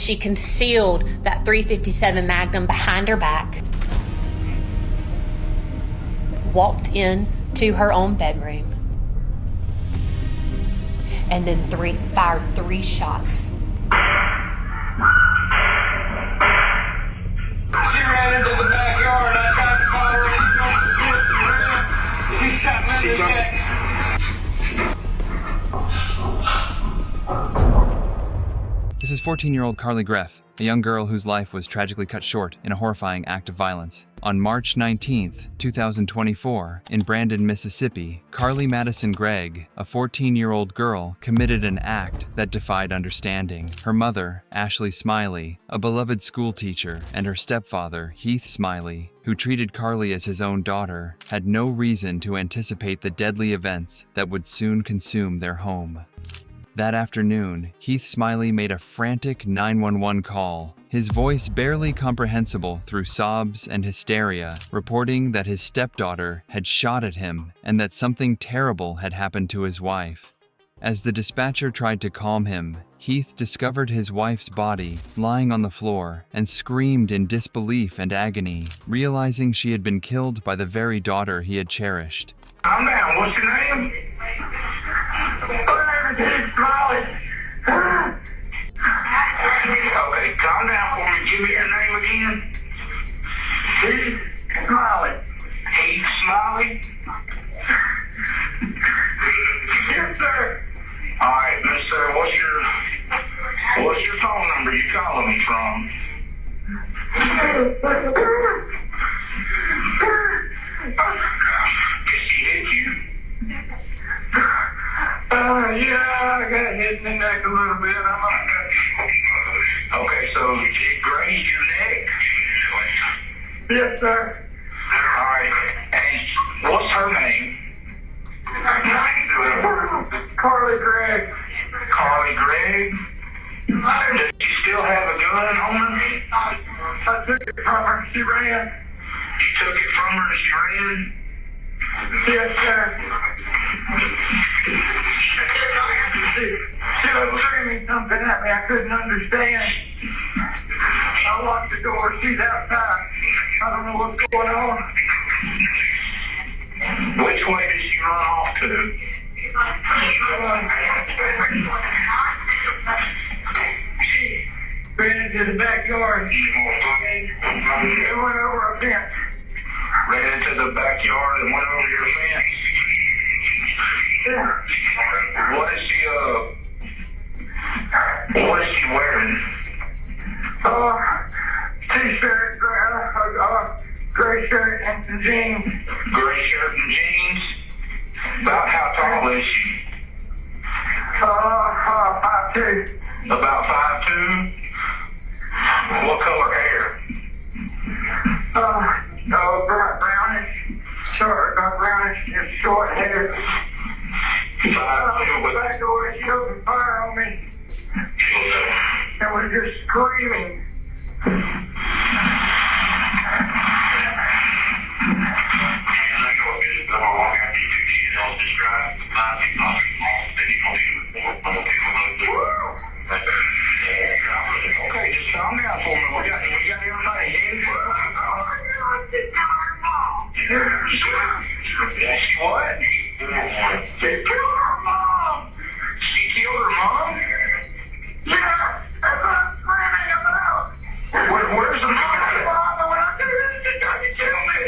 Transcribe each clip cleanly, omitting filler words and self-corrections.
She concealed that .357 Magnum behind her back, walked in to her own bedroom, and then fired 3 shots. She ran into the backyard. I tried to follow her. She jumped the fence and ran. She shot me in the neck. This is 14-year-old Carly Gregg, a young girl whose life was tragically cut short in a horrifying act of violence. On March 19, 2024, in Brandon, Mississippi, Carly Madison Gregg, a 14-year-old girl, committed an act that defied understanding. Her mother, Ashley Smiley, a beloved school teacher, and her stepfather, Heath Smiley, who treated Carly as his own daughter, had no reason to anticipate the deadly events that would soon consume their home. That afternoon, Heath Smiley made a frantic 911 call, his voice barely comprehensible through sobs and hysteria, reporting that his stepdaughter had shot at him and that something terrible had happened to his wife. As the dispatcher tried to calm him, Heath discovered his wife's body lying on the floor and screamed in disbelief and agony, realizing she had been killed by the very daughter he had cherished. Calm down. What's your name? Heath Smiley. Okay, calm down for me. Give me your name again. Heath Smiley. Heath Smiley? Yes, sir. All right, mister, what's your phone number you calling me from? Did she hit you? Yeah, I got hit in the neck a little bit. Okay, so she grazed your neck? Yes, sir. All right, and what's her name? Carly Gregg. Carly Gregg? Does she still have a gun on her? I took it from her. She ran. You took it from her and she ran? Yes, sir. She was screaming something at me I couldn't understand. I locked the door. She's outside. I don't know what's going on. Which way did she run off to? She ran into the backyard. It went over a fence. Ran into the backyard and went over your fence. Yeah. What is she wearing? T-shirt, gray shirt and some jeans. Gray shirt and jeans? About how tall is she? 5'2". About 5'2"? What color hair? Brownish, short hair. The back door, she opened fire on me. And was just screaming. Okay, just calm down for me. We got everybody in. She what? She killed her mom. She killed her mom? Yeah, that's what I'm screaming about. Where's the mom? When I do this, she doesn't kill me.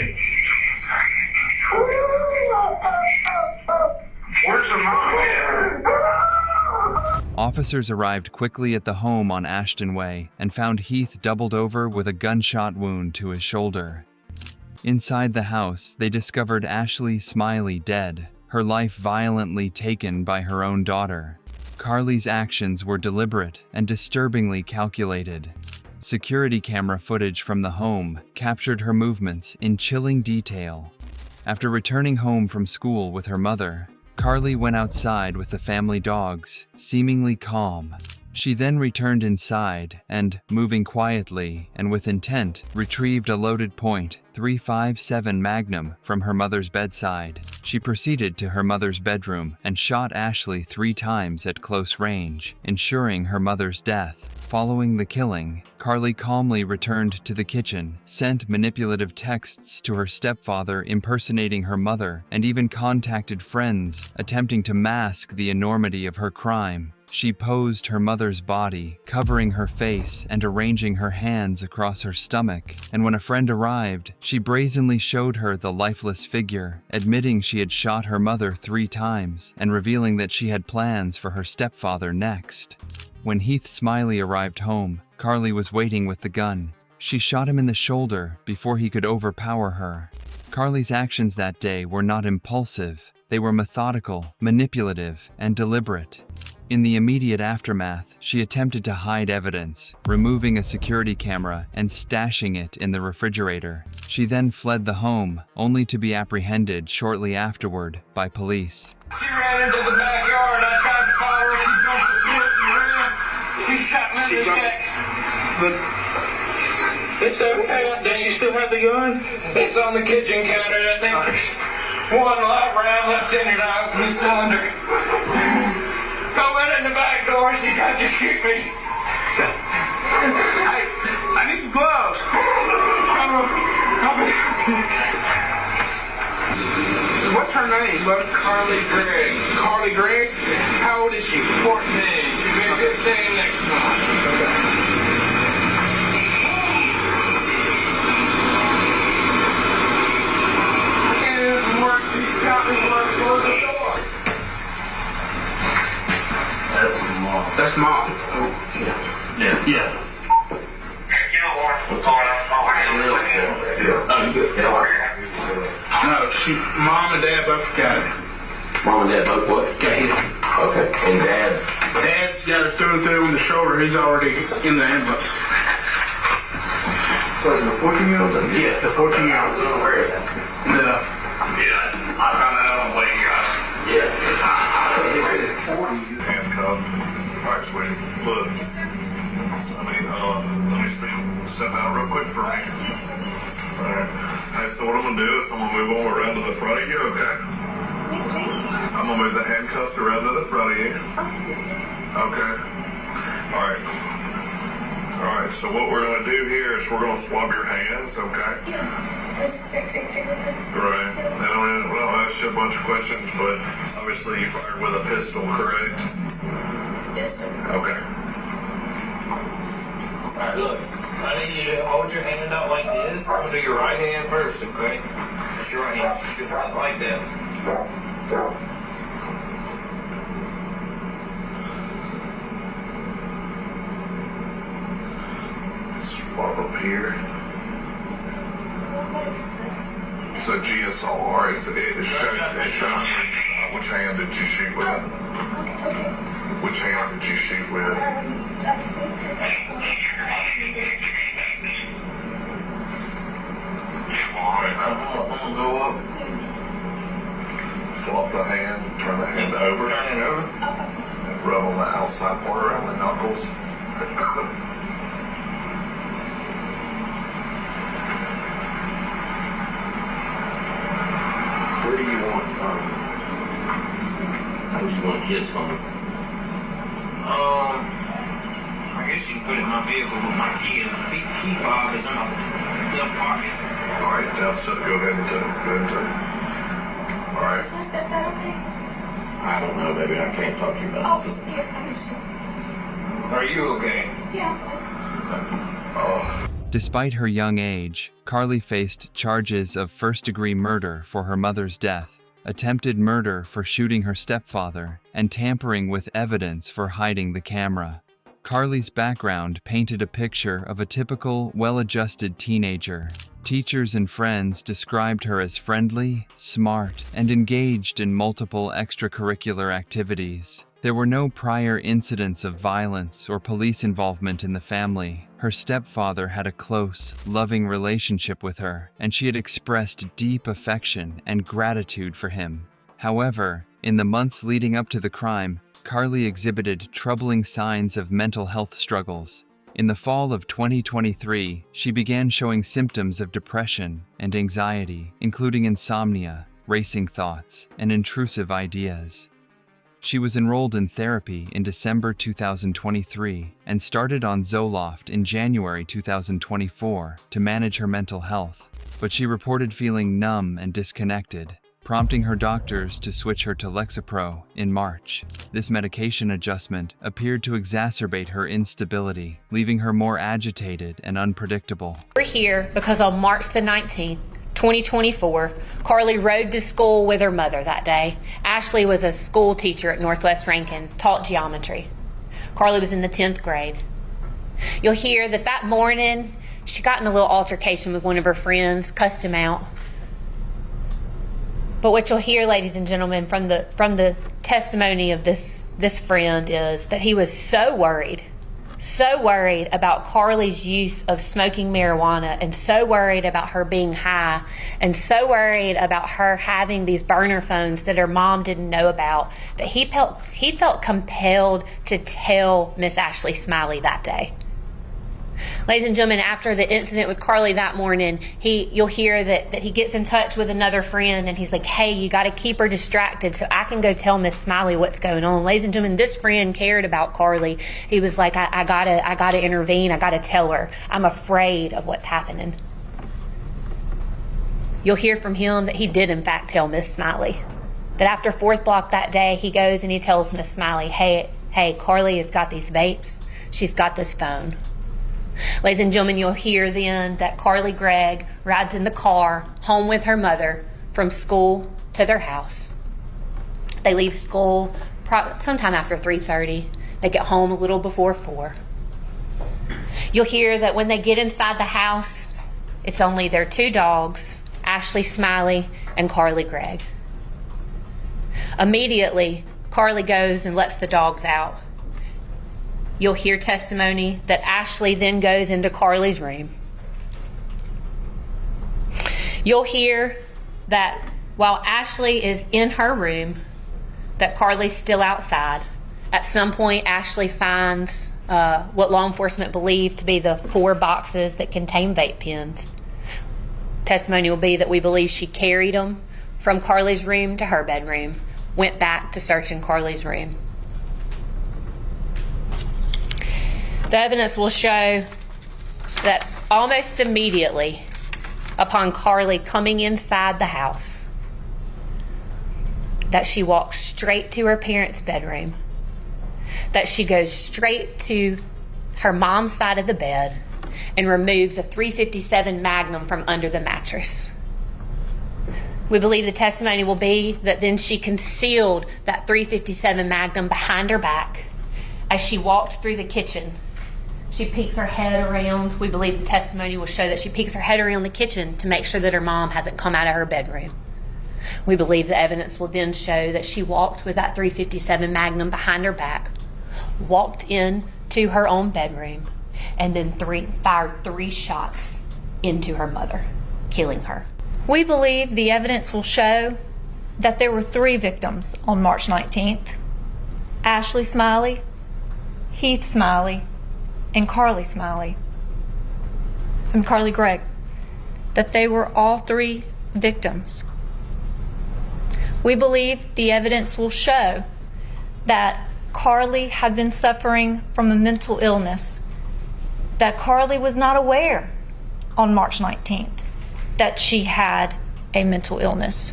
Where's the mom at? Officers arrived quickly at the home on Ashton Way and found Heath doubled over with a gunshot wound to his shoulder. Inside the house, they discovered Ashley Smiley dead, her life violently taken by her own daughter. Carly's actions were deliberate and disturbingly calculated. Security camera footage from the home captured her movements in chilling detail. After returning home from school with her mother, Carly went outside with the family dogs, seemingly calm. She then returned inside and, moving quietly and with intent, retrieved a loaded .357 Magnum from her mother's bedside. She proceeded to her mother's bedroom and shot Ashley 3 times at close range, ensuring her mother's death. Following the killing, Carly calmly returned to the kitchen, sent manipulative texts to her stepfather impersonating her mother, and even contacted friends, attempting to mask the enormity of her crime. She posed her mother's body, covering her face and arranging her hands across her stomach, and when a friend arrived, she brazenly showed her the lifeless figure, admitting she had shot her mother 3 times and revealing that she had plans for her stepfather next. When Heath Smiley arrived home, Carly was waiting with the gun. She shot him in the shoulder before he could overpower her. Carly's actions that day were not impulsive. They were methodical, manipulative, and deliberate. In the immediate aftermath, she attempted to hide evidence, removing a security camera and stashing it in the refrigerator. She then fled the home, only to be apprehended shortly afterward by police. She ran into the backyard. I tried to follow her. She jumped the fence and ran. She shot me in the neck. It's okay. Does she still have the gun? It's on the kitchen counter. I think there's one live round left in it. I opened the cylinder. I went in the back door. She tried to shoot me. I need some gloves. What's her name? Carly Gregg. Carly Gregg? How old is she? 14. She'll be 15 next month. Okay. It doesn't work. She shot me when I closed the door. That's mom. That's mom. Yeah. Yeah. No, mom and dad both got it. Mom and dad both what? Got hit. Okay. And Dad's got it through and through in the shoulder. He's already in the ambulance. Was it the 14-year-old? Yeah, the 14-year-old. Where is that? Yeah, I found that on the way here. Yeah. It's 40. Handcuffed. All right, sweetie. Look. Let me step out real quick for me. All right. Hey, so what I'm going to do is I'm going to move on around to the front of you, okay? I'm going to move the handcuffs around to the front of you. Okay. All right. All right, so what we're going to do here is we're going to swab your hands, okay? Right. And I'll ask you a bunch of questions, but obviously you fired with a pistol, correct? Yes, sir. Okay. Alright, look. I need you to hold your hand out like this. I'm going to do your right hand first, okay? That's your right hand. You hold it like that. Swab up here. What is this? It's a GSLR. It shows which hand did you shoot with? Okay. Which hand did you shoot with? Alright, I'm going to go up. flop the hand, turn the hand over, Turn it over. and rub on the outside part around the knuckles. Where do you want his phone? I guess you can put it in my vehicle with my key in. The key fob is in my left pocket. Alright, now so go ahead and take it. Alright. Is my stepdad okay? I don't know, baby. I can't talk to you about Oh, this. he's here. I'm just... Are you okay? Yeah. Despite her young age, Carly faced charges of first-degree murder for her mother's death, attempted murder for shooting her stepfather, and tampering with evidence for hiding the camera. Carly's background painted a picture of a typical, well-adjusted teenager. Teachers and friends described her as friendly, smart, and engaged in multiple extracurricular activities. There were no prior incidents of violence or police involvement in the family. Her stepfather had a close, loving relationship with her, and she had expressed deep affection and gratitude for him. However, in the months leading up to the crime, Carly exhibited troubling signs of mental health struggles. In the fall of 2023, she began showing symptoms of depression and anxiety, including insomnia, racing thoughts, and intrusive ideas. She was enrolled in therapy in December 2023 and started on Zoloft in January 2024 to manage her mental health, but she reported feeling numb and disconnected, prompting her doctors to switch her to Lexapro in March. This medication adjustment appeared to exacerbate her instability, leaving her more agitated and unpredictable. We're here because on March the 19th, 2024, Carly rode to school with her mother that day. Ashley was a school teacher at Northwest Rankin, taught geometry. Carly was in the 10th grade. You'll hear that morning, she got in a little altercation with one of her friends, cussed him out. But what you'll hear, ladies and gentlemen, from the testimony of this friend is that he was so worried about Carly's use of smoking marijuana, and so worried about her being high, and so worried about her having these burner phones that her mom didn't know about, that he felt compelled to tell Miss Ashley Smiley that day. Ladies and gentlemen, after the incident with Carly that morning, you'll hear that he gets in touch with another friend, and he's like, hey, you got to keep her distracted so I can go tell Miss Smiley what's going on. Ladies and gentlemen, this friend cared about Carly. He was like, I gotta intervene. I gotta tell her. I'm afraid of what's happening. You'll hear from him that he did in fact tell Miss Smiley. That after 4th block that day, he goes and he tells Miss Smiley, hey, Carly has got these vapes. She's got this phone. Ladies and gentlemen, you'll hear then that Carly Gregg rides in the car home with her mother from school to their house. They leave school sometime after 3:30. They get home a little before 4. You'll hear that when they get inside the house, it's only their 2 dogs, Ashley Smiley and Carly Gregg. Immediately, Carly goes and lets the dogs out. You'll hear testimony that Ashley then goes into Carly's room. You'll hear that while Ashley is in her room, that Carly's still outside. At some point, Ashley finds what law enforcement believe to be the 4 boxes that contain vape pens. Testimony will be that we believe she carried them from Carly's room to her bedroom, went back to search in Carly's room. The evidence will show that almost immediately upon Carly coming inside the house, that she walks straight to her parents' bedroom, that she goes straight to her mom's side of the bed and removes a .357 Magnum from under the mattress. We believe the testimony will be that then she concealed that .357 Magnum behind her back. As she walks through the kitchen, she peeks her head around. We believe the testimony will show that she peeks her head around the kitchen to make sure that her mom hasn't come out of her bedroom. We believe the evidence will then show that she walked with that .357 Magnum behind her back, walked in to her own bedroom, and then fired 3 shots into her mother, killing her. We believe the evidence will show that there were 3 victims on March 19th. Ashley Smiley, Heath Smiley, and Carly Smiley, and Carly Gregg. That they were all 3 victims. We believe the evidence will show that Carly had been suffering from a mental illness, that Carly was not aware on March 19th that she had a mental illness.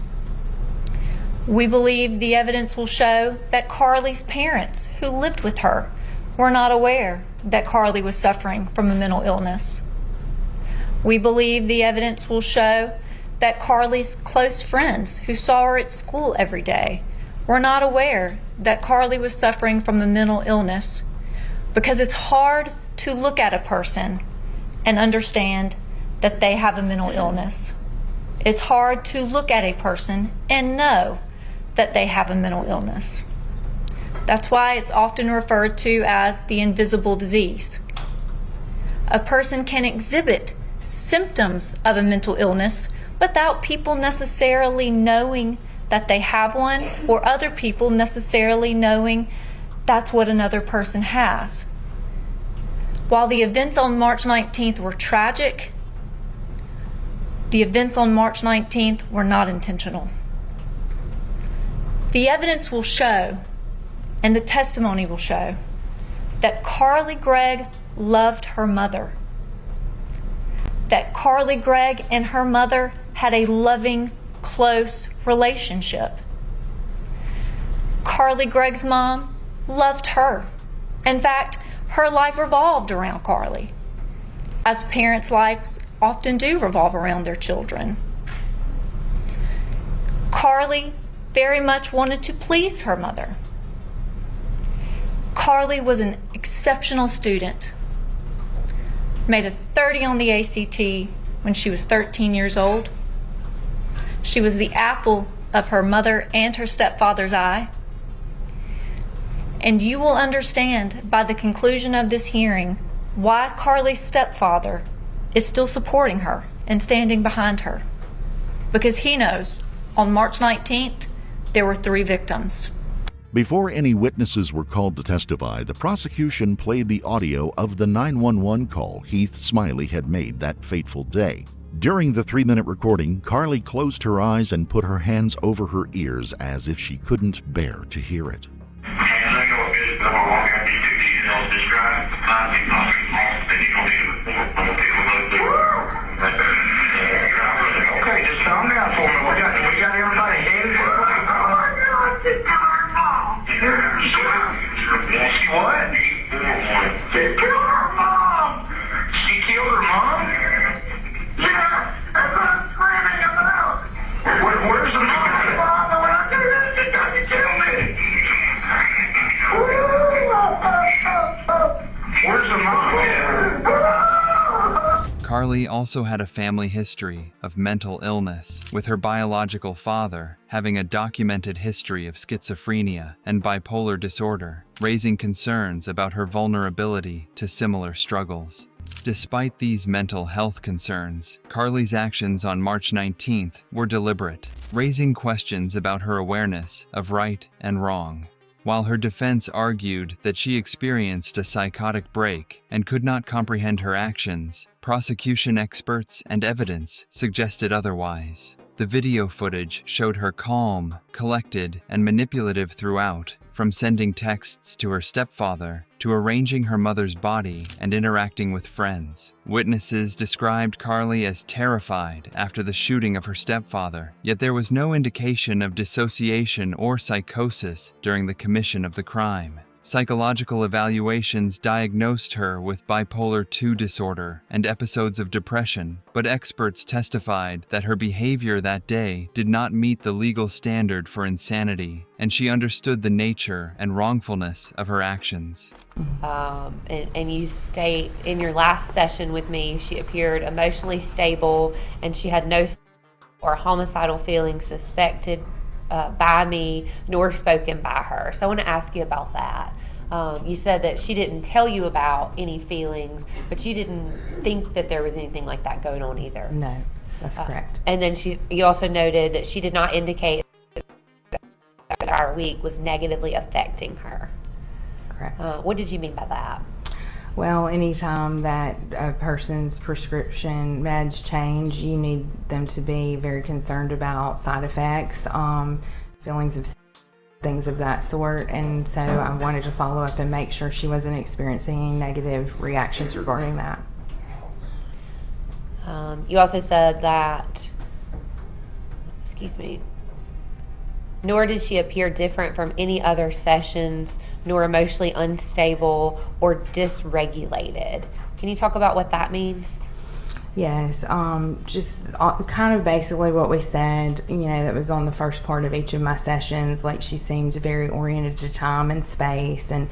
We believe the evidence will show that Carly's parents, who lived with her, were not aware that Carly was suffering from a mental illness. We believe the evidence will show that Carly's close friends, who saw her at school every day, were not aware that Carly was suffering from a mental illness, because it's hard to look at a person and understand that they have a mental illness. It's hard to look at a person and know that they have a mental illness. That's why it's often referred to as the invisible disease. A person can exhibit symptoms of a mental illness without people necessarily knowing that they have one, or other people necessarily knowing that's what another person has. While the events on March 19th were tragic, the events on March 19th were not intentional. The evidence will show, and the testimony will show, that Carly Gregg loved her mother. That Carly Gregg and her mother had a loving, close relationship. Carly Gregg's mom loved her. In fact, her life revolved around Carly, as parents' lives often do revolve around their children. Carly very much wanted to please her mother. Carly was an exceptional student, made a 30 on the ACT when she was 13 years old. She was the apple of her mother and her stepfather's eye. And you will understand by the conclusion of this hearing why Carly's stepfather is still supporting her and standing behind her. Because he knows on March 19th, there were 3 victims. Before any witnesses were called to testify, the prosecution played the audio of the 911 call Heath Smiley had made that fateful day. During the 3-minute recording, Carly closed her eyes and put her hands over her ears as if she couldn't bear to hear it. Okay, just calm down for me. We got everybody headed. She what? She killed her mom. She killed her mom? Yeah, that's what I'm screaming about. Where's the mom? Mom, when I do this, she doesn't kill me. Where's the mom? Carly also had a family history of mental illness, with her biological father having a documented history of schizophrenia and bipolar disorder, raising concerns about her vulnerability to similar struggles. Despite these mental health concerns, Carly's actions on March 19th were deliberate, raising questions about her awareness of right and wrong. While her defense argued that she experienced a psychotic break and could not comprehend her actions, prosecution experts and evidence suggested otherwise. The video footage showed her calm, collected, and manipulative throughout, from sending texts to her stepfather to arranging her mother's body and interacting with friends. Witnesses described Carly as terrified after the shooting of her stepfather, yet there was no indication of dissociation or psychosis during the commission of the crime. Psychological evaluations diagnosed her with bipolar II disorder and episodes of depression, but experts testified that her behavior that day did not meet the legal standard for insanity, and she understood the nature and wrongfulness of her actions. And you state in your last session with me, she appeared emotionally stable and she had no or homicidal feelings suspected by me nor spoken by her. So I want to ask you about that. You said that she didn't tell you about any feelings, but you didn't think that there was anything like that going on either. No, that's correct. And then you also noted that she did not indicate that our week was negatively affecting her. Correct. What did you mean by that? Well, anytime that a person's prescription meds change, you need them to be very concerned about side effects, feelings of things of that sort. And so I wanted to follow up and make sure she wasn't experiencing negative reactions regarding that. You also said that, nor did she appear different from any other sessions, nor emotionally unstable or dysregulated. Can you talk about what that means? Yes, just kind of basically what we said, that was on the first part of each of my sessions. Like, she seemed very oriented to time and space and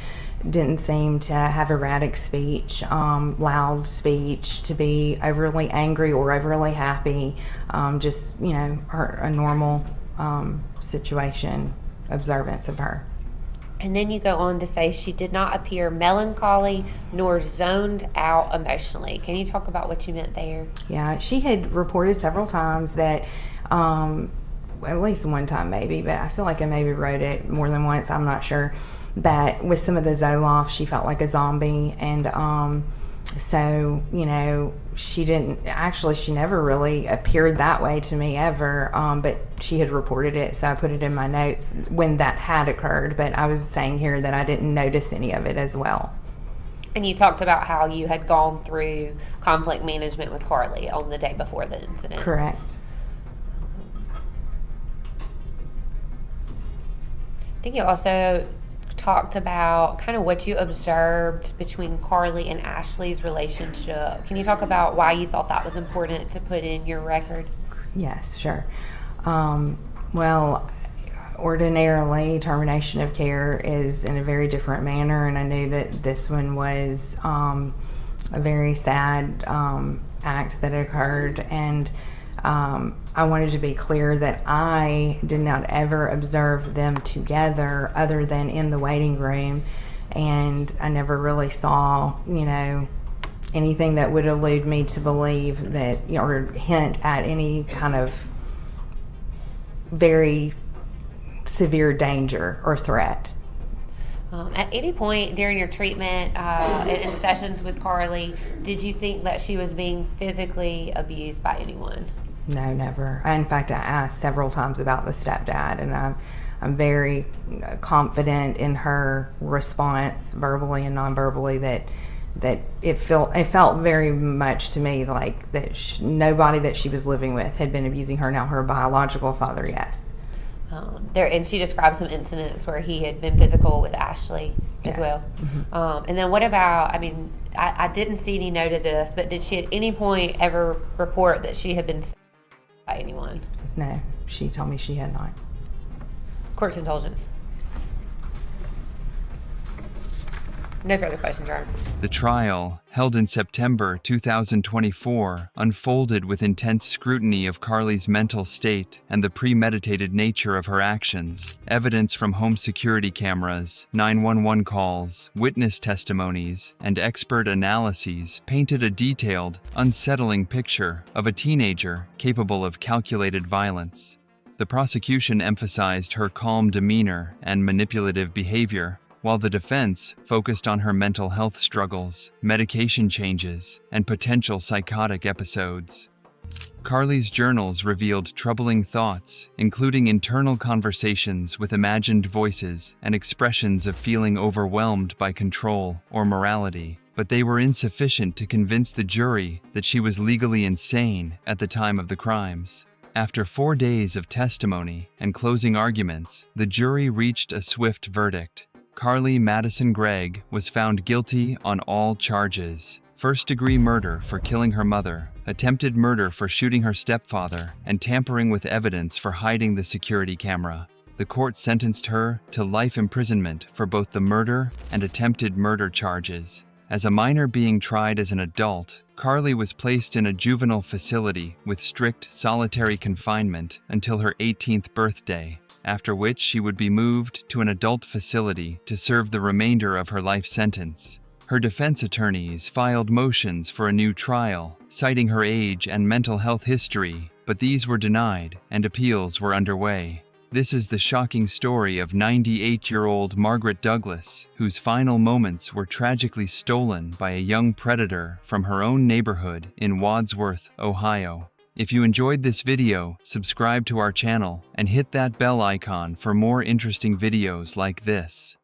didn't seem to have erratic speech, loud speech, to be overly angry or overly happy, just, a normal situation, observance of her. And then you go on to say she did not appear melancholy nor zoned out emotionally. Can you talk about what you meant there? Yeah, she had reported several times that at least one time maybe, but I feel like I maybe wrote it more than once, I'm not sure, that with some of the Zoloft, she felt like a zombie. And so, you know, she never really appeared that way to me ever, but she had reported it, so I put it in my notes when that had occurred. But I was saying here that I didn't notice any of it as well. And you talked about how you had gone through conflict management with Carly on the day before the incident. Correct. I think you also talked about kind of what you observed between Carly and Ashley's relationship. Can you talk about why you thought that was important to put in your record? Yes, sure. Well, ordinarily, termination of care is in a very different manner, and I knew that this one was a very sad act that occurred, and I wanted to be clear that I did not ever observe them together other than in the waiting room, and I never really saw, you know, anything that would allude me to believe that, you know, or hint at any kind of very severe danger or threat. At any point during your treatment and sessions with Carly, did you think that she was being physically abused by anyone? No, never. In fact, I asked several times about the stepdad, and I'm very confident in her response, verbally and non-verbally, that it felt very much to me like that nobody that she was living with had been abusing her. Now, her biological father, yes. And she described some incidents where he had been physical with Ashley as well. Mm-hmm. And then what about, I mean, I didn't see any note of this, but did she at any point ever report that she had been sexually by anyone? No, she told me she had not. Court's indulgence. No further questions, Your Honor. The trial, held in September 2024, unfolded with intense scrutiny of Carly's mental state and the premeditated nature of her actions. Evidence from home security cameras, 911 calls, witness testimonies, and expert analyses painted a detailed, unsettling picture of a teenager capable of calculated violence. The prosecution emphasized her calm demeanor and manipulative behavior, while the defense focused on her mental health struggles, medication changes, and potential psychotic episodes. Carly's journals revealed troubling thoughts, including internal conversations with imagined voices and expressions of feeling overwhelmed by control or morality, but they were insufficient to convince the jury that she was legally insane at the time of the crimes. After 4 days of testimony and closing arguments, the jury reached a swift verdict. Carly Madison Gregg was found guilty on all charges: first-degree murder for killing her mother, attempted murder for shooting her stepfather, and tampering with evidence for hiding the security camera. The court sentenced her to life imprisonment for both the murder and attempted murder charges. As a minor being tried as an adult, Carly was placed in a juvenile facility with strict solitary confinement until her 18th birthday, after which she would be moved to an adult facility to serve the remainder of her life sentence. Her defense attorneys filed motions for a new trial, citing her age and mental health history, but these were denied and appeals were underway. This is the shocking story of 98-year-old Margaret Douglas, whose final moments were tragically stolen by a young predator from her own neighborhood in Wadsworth, Ohio. If you enjoyed this video, subscribe to our channel and hit that bell icon for more interesting videos like this.